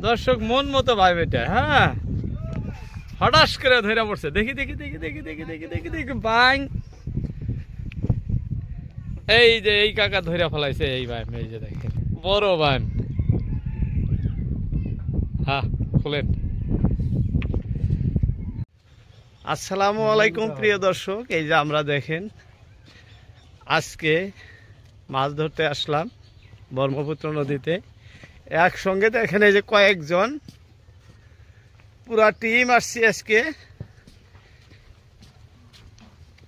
দর্শক মন মতো ভাই বেটা। হ্যাঁ, হঠাৎ করে ধরে পড়ছে। দেখি দেখি দেখি দেখি দেখি দেখি দেখি দেখি বাং। এই যে এই কাকা ধরে ফেলাইছে এই ভাই, এই যে দেখেন বড় বান। হ্যাঁ, খুলেন। আসসালামু আলাইকুম প্রিয় দর্শক, এই যে আমরা দেখেন আজকে মাছ ধরতে আসলাম ব্রহ্মপুত্র নদীতে। একসঙ্গে দেখেন এই যে কয়েকজন পুরা টিম আসছি আজকে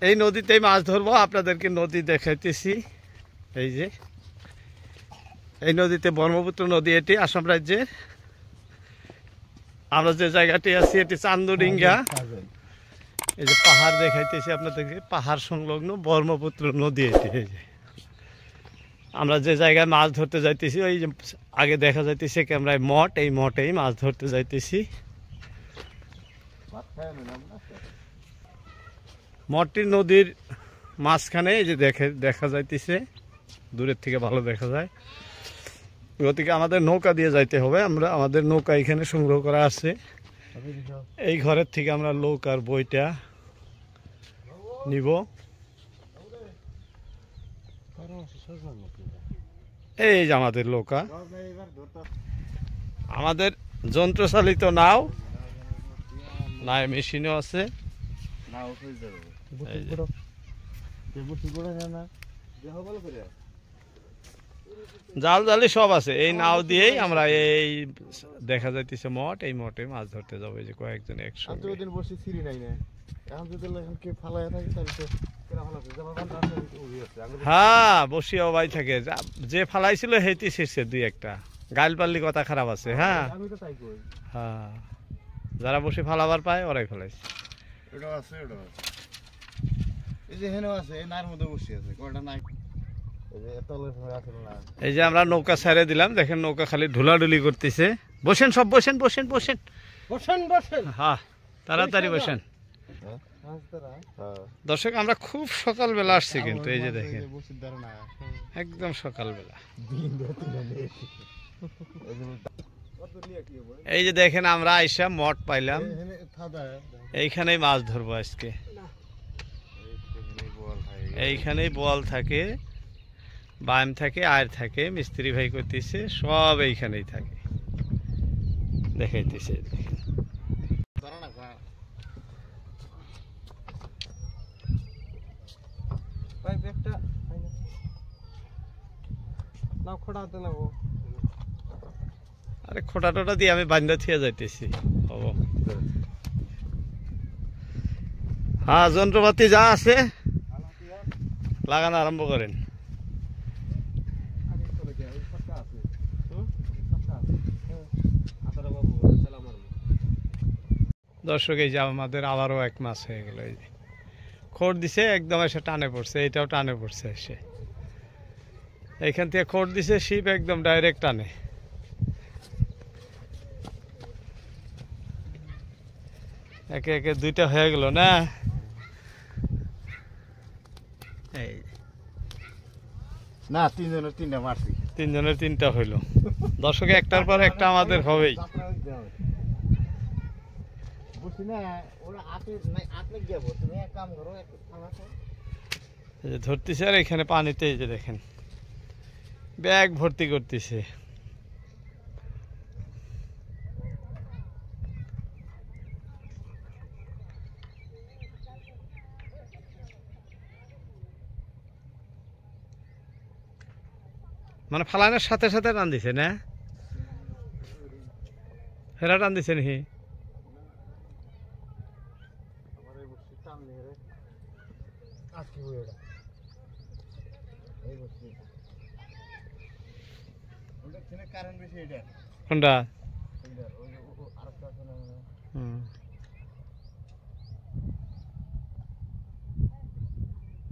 এই নদীতেই মাছ ধরবো। আপনাদেরকে নদী দেখাইতেছি। এই যে এই নদীতে, ব্রহ্মপুত্র নদী, এটি আসাম রাজ্যের। আমরা যে জায়গাটি আছি এটি চান্দুডিঙ্গা। এই যে পাহাড় দেখাইতেছি আপনাদেরকে, পাহাড় সংলগ্ন ব্রহ্মপুত্র নদী এটি। এই যে আমরা যে জায়গায় মাছ ধরতে যাইতেছি, ওই যে আগে দেখা যাইতেছে ক্যামেরায় মঠ, এই মঠেই মাছ ধরতে যাইতেছি। মঠটি নদীর মাঝখানে, এই যে দেখা যাইতেছে, দূরের থেকে ভালো দেখা যায়। গতিকে আমাদের নৌকা দিয়ে যাইতে হবে। আমাদের নৌকা এখানে সংগ্রহ করা আছে। এই ঘরের থেকে আমরা নৌকার বইটা নিব। এই যে আমাদের নৌকা, আমাদের যন্ত্রচালিত নাও, নাই মেশিনও আছে। জাল জালি সব আছে। এই নাও দিয়েই আমরা এই দেখা যাইতেছে মঠ, এই মঠে মাছ ধরতে যাবো। এই যে কয়েকজন একসঙ্গে। হ্যাঁ, বসিয়াও ভাই থাকে, যে ফালাইছিল হেঁটে শেষে দুই একটা গাইল পাল্লি কথা খারাপ আছে। হ্যাঁ হ্যাঁ, যারা বসে ফালাবার পায় ওরাই ফেলাইছে। এই যে আমরা নৌকা ছেড়ে দিলাম, দেখেন নৌকা খালি ঢুলাঢুলি করতেছে। বসেন সব, বসেন বসেন বসেন বসেন বসেন। হ্যাঁ, তাড়াতাড়ি বসেন। দর্শক আমরা খুব সকালবেলা আসছি, কিন্তু এই যে দেখেন একদম সকালবেলা। এই যে দেখেন আমরা আইসা মঠ পাইলাম, এইখানেই মাছ ধরবো আজকে। এইখানেই বোয়াল থাকে, বাম থাকে, আয় থাকে, মিস্ত্রি ভাই করতেছে, সব এইখানেই থাকে, দেখাইতেছে। আরে খোটা টোটা দিয়ে আমি বান্ধা থিয়া যাইতেছি। হ্যাঁ, যন্ত্রপাতি যা আছে লাগানো আরম্ভ করেন। দর্শক এই যে আমাদের আবারও এক মাস হয়ে গেল। এই যে খোঁড় দিছে, একদম এসে টানে পড়ছে, এইটাও টানে পড়ছে এসে। এইখান থেকে খোঁড় দিছে, শিপ একদম ডাইরেক্ট টানে। একে একে দুইটা হয়ে গেল না? এই না, তিনজনের তিনটা মারছি, তিনজনের তিনটা হইল। দর্শক একটার পর একটা আমাদের হবেই। ধরতেছে আর এখানে পানিতে, এই যে দেখেন ব্যাগ ভর্তি করতেছে। মানে ফালানোর সাথে সাথে টান দিছে না? ফেরা টান দিছে নাকি? কোনটা?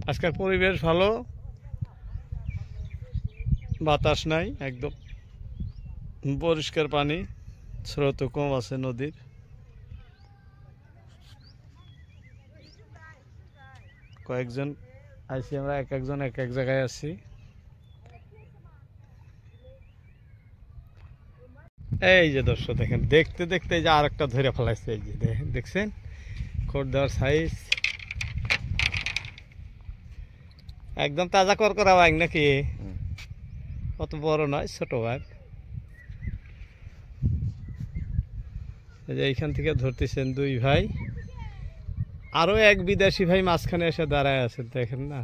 আজকের পরিবেশ ভালো, বাতাস নাই, একদম পরিষ্কার পানি, স্রোত কম আছে নদীর। কয়েকজন আইছি আমরা, এক একজন এক এক জায়গায় আছি। এই যে দর্শক দেখেন, দেখতে দেখতে এই যে আর একটা ধরে ফেলাইছে, এই যে দেখছেন খোরদার সাইজ, একদম তাজা করকরা বাইক নাকি, অত বড় নয়, ছোট বাইক। এই যে এইখান থেকে ধরতেছেন দুই ভাই, আরো এক বিদেশি ভাই মাঝখানে এসে দাঁড়ায় আছেন, দেখেন না।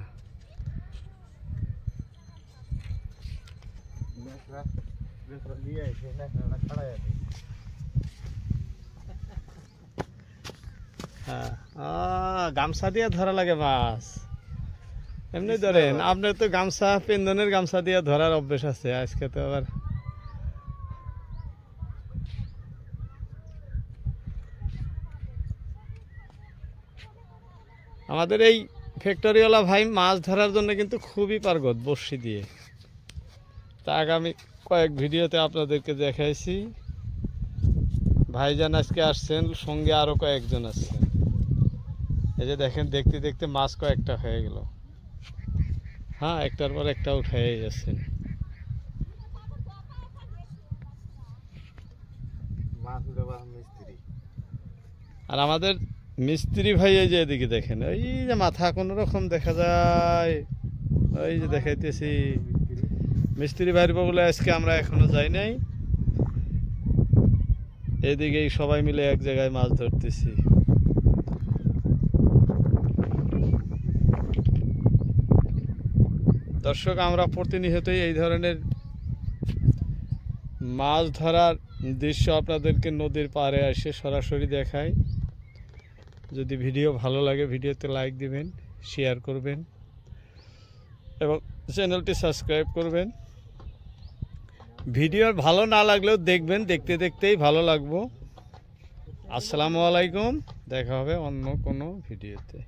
হ্যাঁ, গামছা দিয়ে ধরা লাগে মাছ, এমনি ধরেন। আপনার তো গামছা, পেন্দনের গামছা দিয়ে ধরার অভ্যেস আছে, আজকে তো আবার আমাদের এই ফ্যাক্টরিওয়ালা ভাই মাছ ধরার জন্য কিন্তু খুবই পারগত বড়শি দিয়ে। তা আগামী কয়েক ভিডিওতে আপনাদেরকে দেখাইছি। ভাইজান আজকে আসছেন, সঙ্গে আরো কয়েকজন আসছেন। এই যে দেখেন, দেখতে দেখতে মাছ কয়েকটা হয়ে গেল। হ্যাঁ, একটার পর একটা উঠে যাচ্ছেন। আর আমাদের মিস্ত্রি ভাই এই যে এদিকে দেখেন, ওই যে মাথা কোন রকম দেখা যায়, ওই যে দেখাইতেছি। মিস্ত্রি ভাইয়ের বলে আজকে আমরা এখনো যাই নাই, এদিকেই সবাই মিলে এক জায়গায় মাছ ধরতেছি। দর্শক, আমরা প্রতিনিয়তই এই ধরনের মাছ ধরার দৃশ্য আপনাদেরকে নদীর পাড়ে এসে সরাসরি দেখাই। যদি ভিডিও ভালো লাগে, ভিডিওতে লাইক দিবেন, শেয়ার করবেন এবং চ্যানেলটি সাবস্ক্রাইব করবেন। ভিডিও ভালো না লাগলেও দেখবেন, দেখতে দেখতেই ভালো লাগবো। আসসালামু আলাইকুম, দেখা হবে অন্য কোনো ভিডিওতে।